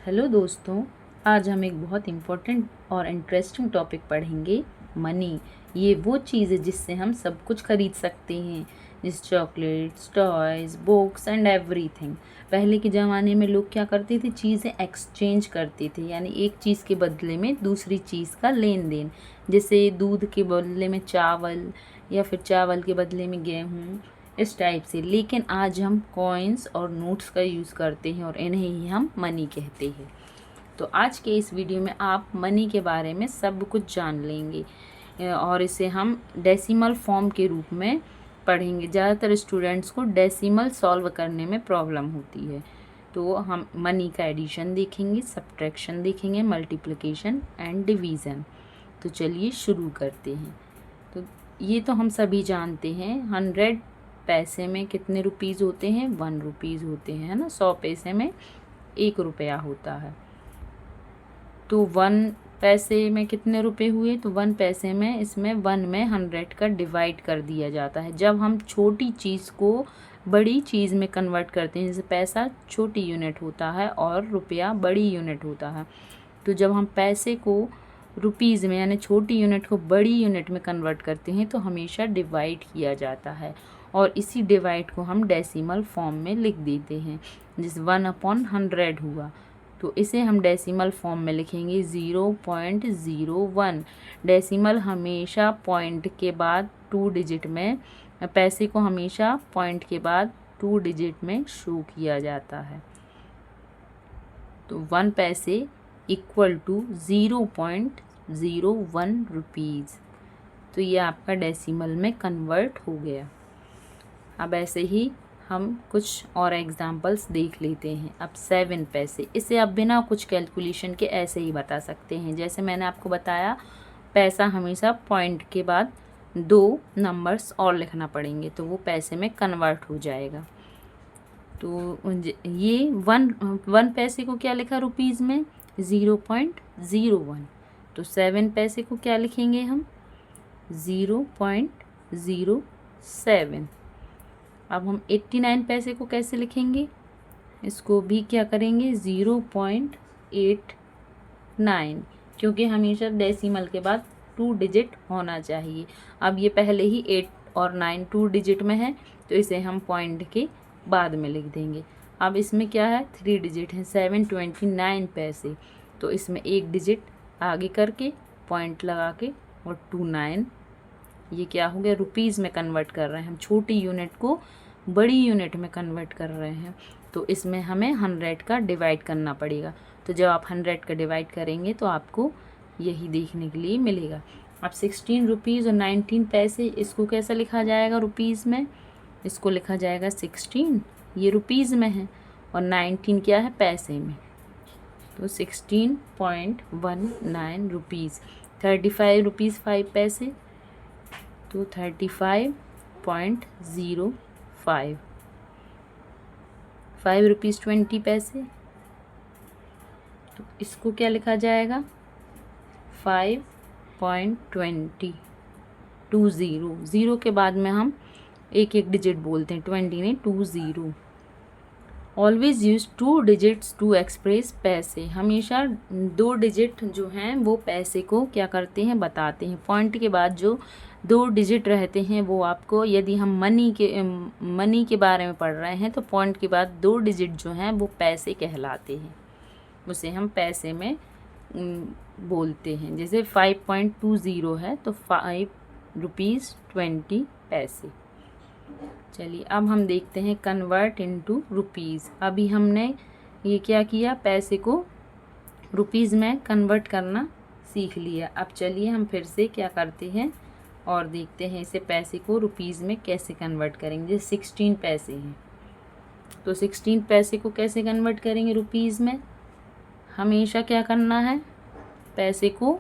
Hello दोस्तों, आज हम एक बहुत इम्पोर्टेंट और इंटरेस्टिंग टॉपिक पढ़ेंगे। मनी। ये वो चीज़ है जिससे हम सब कुछ खरीद सकते हैं, जैसे chocolates, toys, books and everything. पहले के ज़माने में लोग क्या करते थे, चीज़ें एक्सचेंज करते थे, यानी एक चीज़ के बदले में दूसरी चीज़ का लेन देन। जैसे दूध के बदले में चावल, या फिर चावल के बदले में गेहूँ, इस टाइप से। लेकिन आज हम कॉइन्स और नोट्स का यूज़ करते हैं और इन्हें ही हम मनी कहते हैं। तो आज के इस वीडियो में आप मनी के बारे में सब कुछ जान लेंगे और इसे हम डेसिमल फॉर्म के रूप में पढ़ेंगे। ज़्यादातर स्टूडेंट्स को डेसिमल सॉल्व करने में प्रॉब्लम होती है, तो हम मनी का एडिशन देखेंगे, सब्ट्रैक्शन देखेंगे, मल्टीप्लिकेशन एंड डिवीज़न। तो चलिए शुरू करते हैं। तो ये तो हम सभी जानते हैं, 100 पैसे में कितने रुपीज़ होते हैं? 1 रुपीज़ होते हैं, है ना। 100 पैसे में 1 रुपया होता है। तो 1 पैसे में कितने रुपए हुए? तो 1 पैसे में, इसमें 1 में 100 का डिवाइड कर दिया जाता है। जब हम छोटी चीज़ को बड़ी चीज़ में कन्वर्ट करते हैं, जैसे पैसा छोटी यूनिट होता है और रुपया बड़ी यूनिट होता है, तो जब हम पैसे को रुपीज़ में यानी छोटी यूनिट को बड़ी यूनिट में कन्वर्ट करते हैं तो हमेशा डिवाइड किया जाता है, और इसी डिवाइड को हम डेसिमल फॉर्म में लिख देते हैं। जिस 1/100 हुआ, तो इसे हम डेसिमल फॉर्म में लिखेंगे 0.01। डेसिमल हमेशा पॉइंट के बाद 2 डिजिट में, पैसे को हमेशा पॉइंट के बाद 2 डिजिट में शो किया जाता है। तो 1 पैसे इक्वल टू 0.01 रुपीज़। तो ये आपका डेसिमल में कन्वर्ट हो गया। अब ऐसे ही हम कुछ और एग्जांपल्स देख लेते हैं। अब 7 पैसे, इसे आप बिना कुछ कैलकुलेशन के ऐसे ही बता सकते हैं। जैसे मैंने आपको बताया, पैसा हमेशा पॉइंट के बाद 2 नंबर्स और लिखना पड़ेंगे, तो वो पैसे में कन्वर्ट हो जाएगा। तो ये 1 पैसे को क्या लिखा रुपीज़ में? 0.01। तो 7 पैसे को क्या लिखेंगे हम? 0.07। अब हम 89 पैसे को कैसे लिखेंगे? इसको भी क्या करेंगे? 0.89, क्योंकि हमेशा डेसिमल के बाद 2 डिजिट होना चाहिए। अब ये पहले ही 8 और 9 2 डिजिट में है, तो इसे हम पॉइंट के बाद में लिख देंगे। अब इसमें क्या है? 3 डिजिट है, 729 पैसे। तो इसमें 1 डिजिट आगे करके पॉइंट लगा के और 29, ये क्या हो गया? रुपीज़ में कन्वर्ट कर रहे हैं हम, छोटी यूनिट को बड़ी यूनिट में कन्वर्ट कर रहे हैं। तो इसमें हमें 100 का डिवाइड करना पड़ेगा। तो जब आप 100 का डिवाइड करेंगे तो आपको यही देखने के लिए मिलेगा। अब 16 रुपीज़ और 19 पैसे, इसको कैसा लिखा जाएगा रुपीज़ में? इसको लिखा जाएगा 16, ये रुपीज़ में है, और 19 क्या है? पैसे में। तो 16.19 रुपीज़। 35 रुपीज़ 5 पैसे, तो 35.05। 5 रुपीज़ 20 पैसे, तो इसको क्या लिखा जाएगा? 5.20। 20, ज़ीरो के बाद में हम एक एक डिजिट बोलते हैं, 20 नहीं 20। Always use 2 digits to express पैसे। हमेशा 2 डिजिट जो हैं वो पैसे को क्या करते हैं? बताते हैं। पॉइंट के बाद जो 2 डिजिट रहते हैं वो आपको, यदि हम मनी के बारे में पढ़ रहे हैं, तो पॉइंट के बाद 2 डिजिट जो हैं वो पैसे कहलाते हैं, उसे हम पैसे में बोलते हैं। जैसे 5.20 है, तो 5 रुपीज़ 20 पैसे। चलिए अब हम देखते हैं कन्वर्ट इनटू रुपीज़। अभी हमने ये क्या किया? पैसे को रुपीज़ में कन्वर्ट करना सीख लिया। अब चलिए हम फिर से क्या करते हैं और देखते हैं इसे पैसे को रुपीज़ में कैसे कन्वर्ट करेंगे। 16 पैसे हैं, तो 16 पैसे को कैसे कन्वर्ट करेंगे रुपीज़ में? हमेशा क्या करना है? पैसे को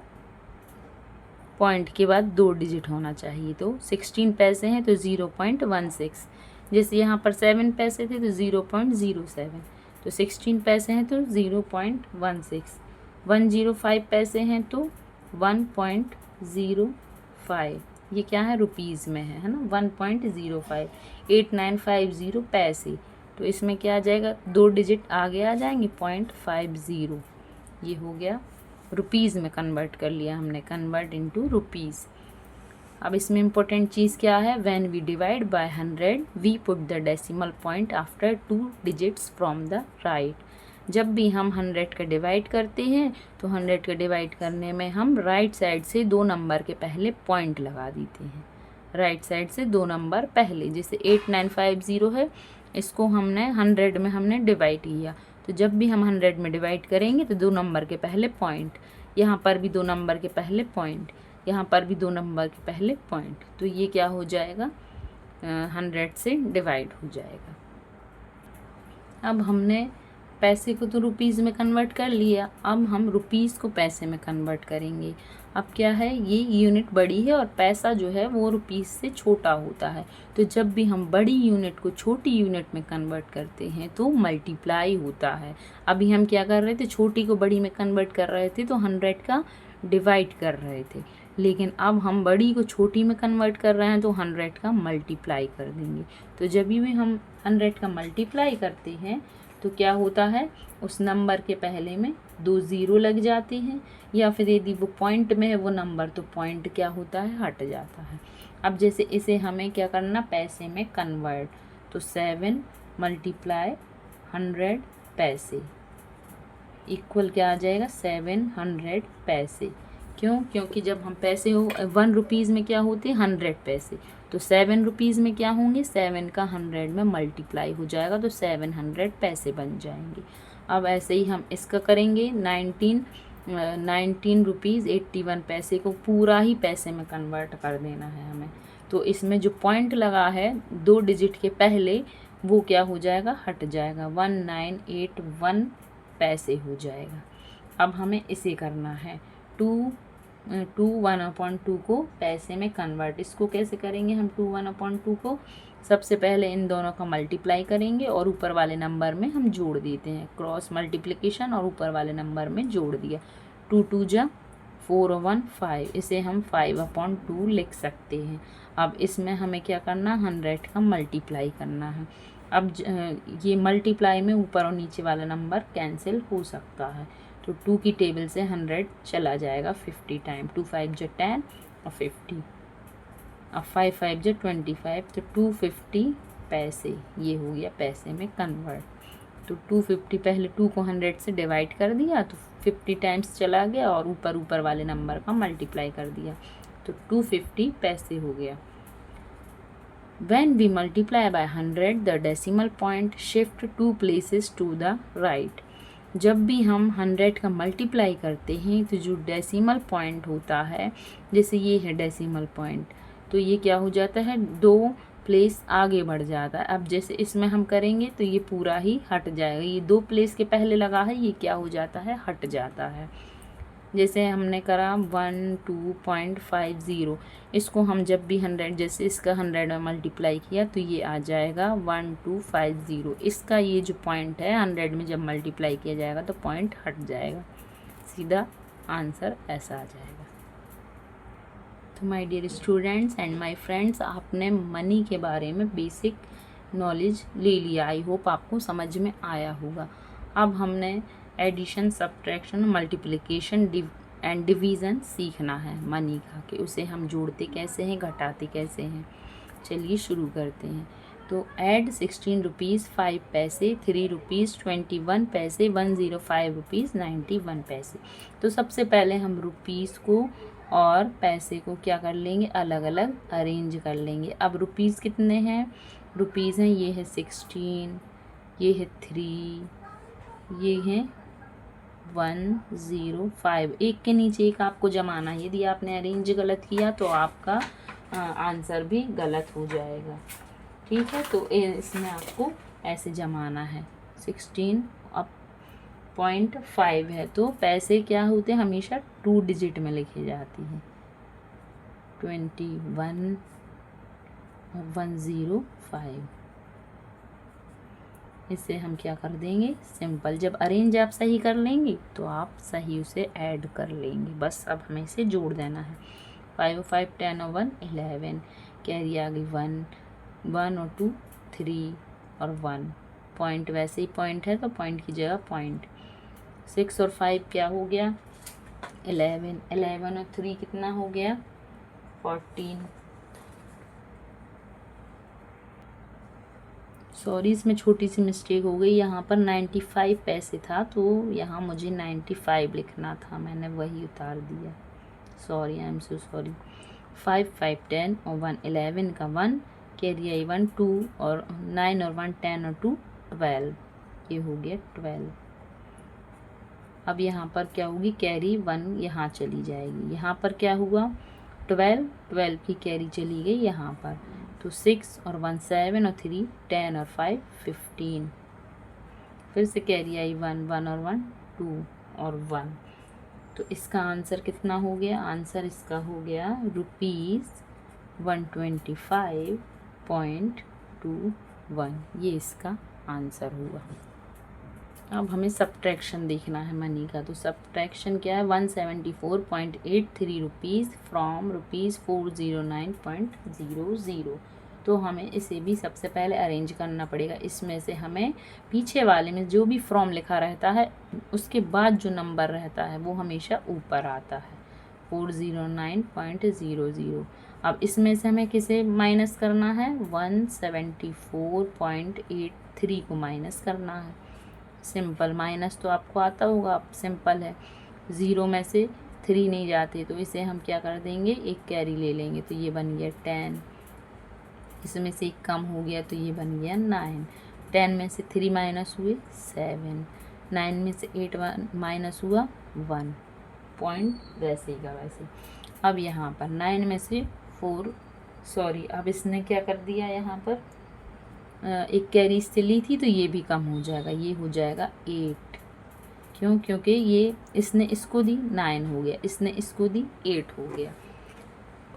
पॉइंट के बाद 2 डिजिट होना चाहिए। तो 16 पैसे हैं तो 0.16। जैसे यहाँ पर 7 पैसे थे तो 0.07। तो 16 पैसे हैं तो 0.16। 105 पैसे हैं तो 1.05। ये क्या है? रुपीज़ में है ना, 1.05। 8950 पैसे, तो इसमें क्या आ जाएगा, 2 डिजिट आगे आ जाएंगे, 0.50 ये हो गया। रुपीज़ में कन्वर्ट कर लिया हमने, कन्वर्ट इनटू रुपीज़। अब इसमें इम्पोर्टेंट चीज़ क्या है, when we divide by 100 we put the decimal point after 2 digits from the right. जब भी हम 100 का डिवाइड करते हैं तो 100 का डिवाइड करने में हम राइट साइड से 2 नंबर के पहले पॉइंट लगा देते हैं, राइट साइड से 2 नंबर पहले। जैसे 8950 है, इसको हमने 100 में हमने डिवाइड किया, तो जब भी हम 100 में डिवाइड करेंगे तो 2 नंबर के पहले पॉइंट, यहाँ पर भी 2 नंबर के पहले पॉइंट, यहाँ पर भी 2 नंबर के पहले पॉइंट, तो ये क्या हो जाएगा, 100 से डिवाइड हो जाएगा। अब हमने पैसे को तो रुपीज़ में कन्वर्ट कर लिया, अब हम रुपीज़ को पैसे में कन्वर्ट करेंगे। अब क्या है, ये यूनिट बड़ी है और पैसा जो है वो रुपीज़ से छोटा होता है, तो जब भी हम बड़ी यूनिट को छोटी यूनिट में कन्वर्ट करते हैं तो मल्टीप्लाई होता है। अभी हम क्या कर रहे थे, छोटी को बड़ी में कन्वर्ट कर रहे थे तो 100 का डिवाइड कर रहे थे, लेकिन अब हम बड़ी को छोटी में कन्वर्ट कर रहे हैं तो 100 का मल्टीप्लाई कर देंगे। तो जब भी हम 100 का मल्टीप्लाई करते हैं तो क्या होता है, उस नंबर के पहले में 2 ज़ीरो लग जाते हैं, या फिर यदि वो पॉइंट में है वो नंबर तो पॉइंट क्या होता है, हट जाता है। अब जैसे इसे हमें क्या करना, पैसे में कन्वर्ट, तो 7 मल्टीप्लाई 100 पैसे इक्वल क्या आ जाएगा, 700 पैसे। क्यों, क्योंकि जब हम पैसे हो 1 रुपीज़ में क्या होते हैं, 100 पैसे, तो 7 रुपीज़ में क्या होंगे, 7 का 100 में मल्टीप्लाई हो जाएगा तो 700 पैसे बन जाएंगे। अब ऐसे ही हम इसका करेंगे, 19 रुपीज़ 81 पैसे को पूरा ही पैसे में कन्वर्ट कर देना है हमें। तो इसमें जो पॉइंट लगा है 2 डिजिट के पहले वो क्या हो जाएगा, हट जाएगा, 1981 पैसे हो जाएगा। अब हमें इसे करना है 1/2 को पैसे में कन्वर्ट। इसको कैसे करेंगे हम, 1/2 को सबसे पहले इन दोनों का मल्टीप्लाई करेंगे और ऊपर वाले नंबर में हम जोड़ देते हैं, क्रॉस मल्टीप्लिकेशन, और ऊपर वाले नंबर में जोड़ दिया, 2 2 जा 4 और 1 5, इसे हम 5/2 लिख सकते हैं। अब इसमें हमें क्या करना, 100 का मल्टीप्लाई करना है। अब ये मल्टीप्लाई में ऊपर और नीचे वाला नंबर कैंसिल हो सकता है, तो 2 की टेबल से 100 चला जाएगा 50 टाइम, 2 5 जा 10 और 50, अब 5 5 जा 25, तो 250 पैसे, ये हो गया पैसे में कन्वर्ट। तो 250, पहले 2 को 100 से डिवाइड कर दिया तो 50 टाइम्स चला गया और ऊपर वाले नंबर का मल्टीप्लाई कर दिया, तो 250 पैसे हो गया। When we multiply by 100, the decimal point shift 2 places to the right. जब भी हम 100 का मल्टीप्लाई करते हैं तो जो डेसिमल पॉइंट होता है, जैसे ये है डेसिमल पॉइंट, तो ये क्या हो जाता है, 2 प्लेस आगे बढ़ जाता है। अब जैसे इसमें हम करेंगे तो ये पूरा ही हट जाएगा, ये 2 प्लेस के पहले लगा है, ये क्या हो जाता है, हट जाता है। जैसे हमने करा 12.50, इसको हम जब भी 100, जैसे इसका 100 में मल्टीप्लाई किया तो ये आ जाएगा 1250, इसका ये जो पॉइंट है 100 में जब मल्टीप्लाई किया जाएगा तो पॉइंट हट जाएगा, सीधा आंसर ऐसा आ जाएगा। तो my dear students and my friends, आपने मनी के बारे में बेसिक नॉलेज ले लिया, आई होप आपको समझ में आया होगा। अब हमने addition, subtraction, multiplication and division सीखना है मनी का, कि उसे हम जोड़ते कैसे हैं, घटाते कैसे हैं। चलिए शुरू करते हैं। तो ऐड 16 रुपीज़ 5 पैसे, 3 रुपीज़ 21 पैसे, 105 रुपीज़ 91 पैसे। तो सबसे पहले हम रुपीज़ को और पैसे को क्या कर लेंगे, अलग अलग अरेंज कर लेंगे। अब रुपीज़ कितने हैं, रुपीज़ हैं, ये है 16, ये है 3, ये है 105, एक के नीचे एक आपको जमाना है। यदि आपने अरेंज गलत किया तो आपका आंसर भी गलत हो जाएगा, ठीक है। तो इसमें आपको ऐसे जमाना है, 16 अब 0.5 है, तो पैसे क्या होते हैं, हमेशा 2 डिजिट में लिखे जाती हैं, 21 और 105। इसे हम क्या कर देंगे, सिंपल, जब अरेंज आप सही कर लेंगे तो आप सही उसे ऐड कर लेंगे, बस अब हमें इसे जोड़ देना है। 5 और 5 10 और 1 11, कैरी आ गई 1 और 2 3 और 1 पॉइंट वैसे ही पॉइंट है तो पॉइंट की जगह पॉइंट। 6 और 5 क्या हो गया 11, 11 और 3 कितना हो गया 14। सॉरी इसमें छोटी सी मिस्टेक हो गई, यहाँ पर 95 पैसे था तो यहाँ मुझे 95 लिखना था, मैंने वही उतार दिया। Sorry, I am so sorry. 5 5 10 और 1 11 का 1, कैरी आई 1 2 और 9 और 1 10 और 2 12, ये हो गया 12। अब यहाँ पर क्या होगी कैरी 1 यहाँ चली जाएगी, यहाँ पर क्या हुआ 12, 12 की कैरी चली गई यहाँ पर, तो 6 और 1 7 और 3 10 और 5 15। फिर से कैरी आई 1 1 और 1 2 और 1, तो इसका आंसर कितना हो गया, आंसर इसका हो गया ₹125.21, ये इसका आंसर हुआ। अब हमें सब्ट्रैक्शन देखना है मनी का, तो सब्ट्रैक्शन क्या है 174.83 रुपीज़ फ्रॉम ₹409.00। तो हमें इसे भी सबसे पहले अरेंज करना पड़ेगा। इसमें से हमें पीछे वाले में जो भी फ्रॉम लिखा रहता है उसके बाद जो नंबर रहता है वो हमेशा ऊपर आता है 409.00। अब इसमें से हमें किसे माइनस करना है 174.83 को माइनस करना है। सिंपल माइनस तो आपको आता होगा, आप सिंपल है। 0 में से 3 नहीं जाते तो इसे हम क्या कर देंगे एक कैरी ले लेंगे, तो ये बन गया 10। इसमें से एक कम हो गया तो ये बन गया 9। 10 में से 3 माइनस हुए 7। 9 में से 8 माइनस हुआ 1 पॉइंट, वैसे ही का वैसे। अब यहाँ पर 9 में से 4 सॉरी अब इसने क्या कर दिया यहाँ पर एक कैरी इससे ली थी तो ये भी कम हो जाएगा, ये हो जाएगा 8। क्यों, क्योंकि ये इसने इसको दी 9 हो गया, इसने इसको दी 8 हो गया,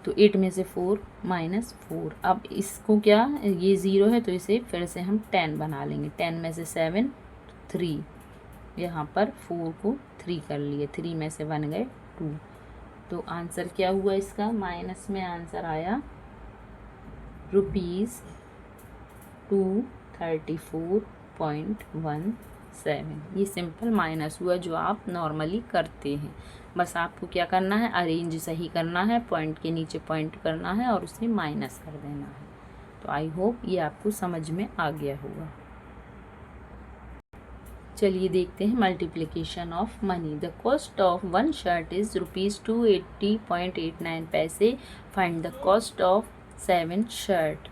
तो 8 में से 4 माइनस 4। अब इसको क्या ये 0 है तो इसे फिर से हम 10 बना लेंगे। 10 में से 7 3, यहाँ पर 4 को 3 कर लिए, 3 में से 1 गए 2, तो आंसर क्या हुआ इसका माइनस में आंसर आया ₹234.17। ये सिंपल माइनस हुआ जो आप नॉर्मली करते हैं। बस आपको क्या करना है अरेंज सही करना है, पॉइंट के नीचे पॉइंट करना है और उसे माइनस कर देना है। तो आई होप ये आपको समझ में आ गया होगा। चलिए देखते हैं multiplication of money. The cost of 1 shirt is ₹280.89 पैसे। Find the cost of 7 shirt.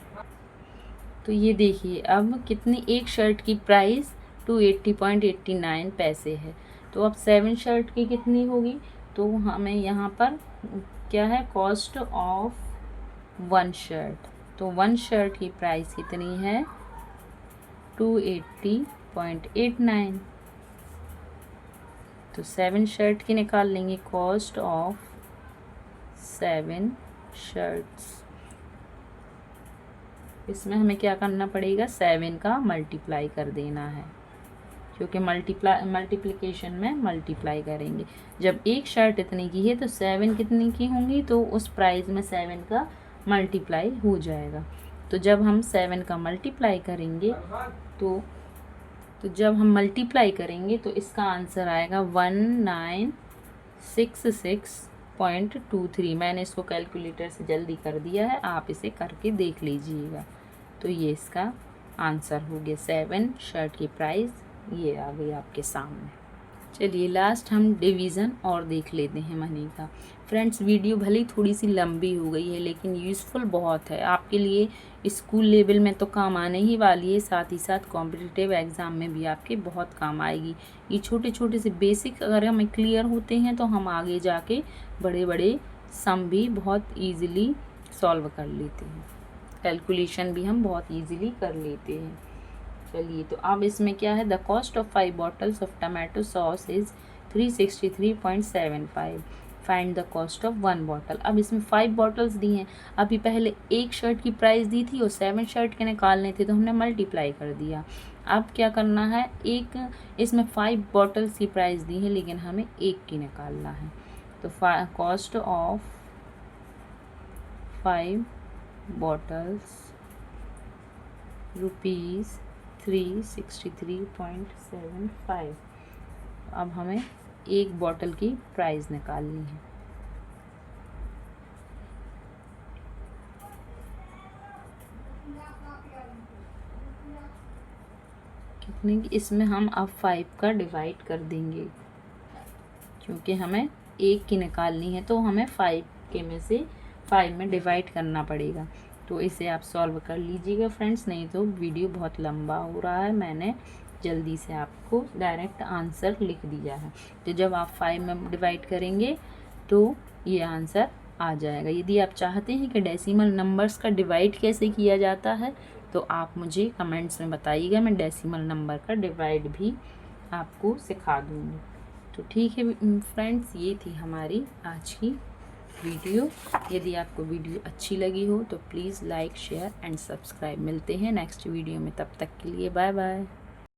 तो ये देखिए अब कितनी एक शर्ट की प्राइस 280.89 पैसे है, तो अब 7 शर्ट की कितनी होगी, तो हमें यहाँ पर क्या है कॉस्ट ऑफ 1 शर्ट, तो 1 शर्ट की प्राइस कितनी है 280.89, तो 7 शर्ट की निकाल लेंगे कॉस्ट ऑफ 7 शर्ट्स। इसमें हमें क्या करना पड़ेगा 7 का मल्टीप्लाई कर देना है, क्योंकि मल्टीप्लिकेशन में मल्टीप्लाई करेंगे। जब एक शर्ट इतने की है तो 7 कितने की होंगी, तो उस प्राइस में 7 का मल्टीप्लाई हो जाएगा। तो जब हम 7 का मल्टीप्लाई करेंगे तो जब हम मल्टीप्लाई करेंगे तो इसका आंसर आएगा 1966.23। मैंने इसको कैलकुलेटर से जल्दी कर दिया है, आप इसे करके देख लीजिएगा। तो ये इसका आंसर हो गया 7 शर्ट की प्राइस ये आ गई आपके सामने। चलिए लास्ट हम डिवीज़न और देख लेते हैं मनी का। फ्रेंड्स वीडियो भले ही थोड़ी सी लंबी हो गई है लेकिन यूज़फुल बहुत है आपके लिए, स्कूल लेवल में तो काम आने ही वाली है, साथ ही साथ कॉम्पिटिटिव एग्ज़ाम में भी आपके बहुत काम आएगी। ये छोटे छोटे से बेसिक अगर हमें क्लियर होते हैं तो हम आगे जाके बड़े बड़े सम भी बहुत ईज़िली सॉल्व कर लेते हैं, कैलकुलेशन भी हम बहुत ईज़िली कर लेते हैं। चलिए तो अब इसमें क्या है the cost of 5 bottles of tomato sauce is 363.75। Find the cost of 1 bottle. अब इसमें 5 बॉटल्स दी हैं, अभी पहले एक शर्ट की प्राइस दी थी और 7 शर्ट के निकालने थे तो हमने मल्टीप्लाई कर दिया। अब क्या करना है एक इसमें 5 बॉटल्स की प्राइस दी है लेकिन हमें एक की निकालना है, तो कॉस्ट ऑफ 5 बॉटल्स ₹363.75। 363.75। अब हमें एक बॉटल की प्राइस निकालनी है। कितने की, इसमें हम अब 5 का डिवाइड कर देंगे, क्योंकि हमें एक की निकालनी है तो हमें 5 के में से 5 में डिवाइड करना पड़ेगा। तो इसे आप सॉल्व कर लीजिएगा फ्रेंड्स, नहीं तो वीडियो बहुत लंबा हो रहा है। मैंने जल्दी से आपको डायरेक्ट आंसर लिख दिया है। तो जब आप 5 में डिवाइड करेंगे तो ये आंसर आ जाएगा। यदि आप चाहते हैं कि डेसिमल नंबर्स का डिवाइड कैसे किया जाता है तो आप मुझे कमेंट्स में बताइएगा, मैं डेसिमल नंबर का डिवाइड भी आपको सिखा दूँगी। तो ठीक है फ्रेंड्स, ये थी हमारी आज की वीडियो। यदि आपको वीडियो अच्छी लगी हो तो please like, share and subscribe. मिलते हैं नेक्स्ट वीडियो में, तब तक के लिए बाय बाय।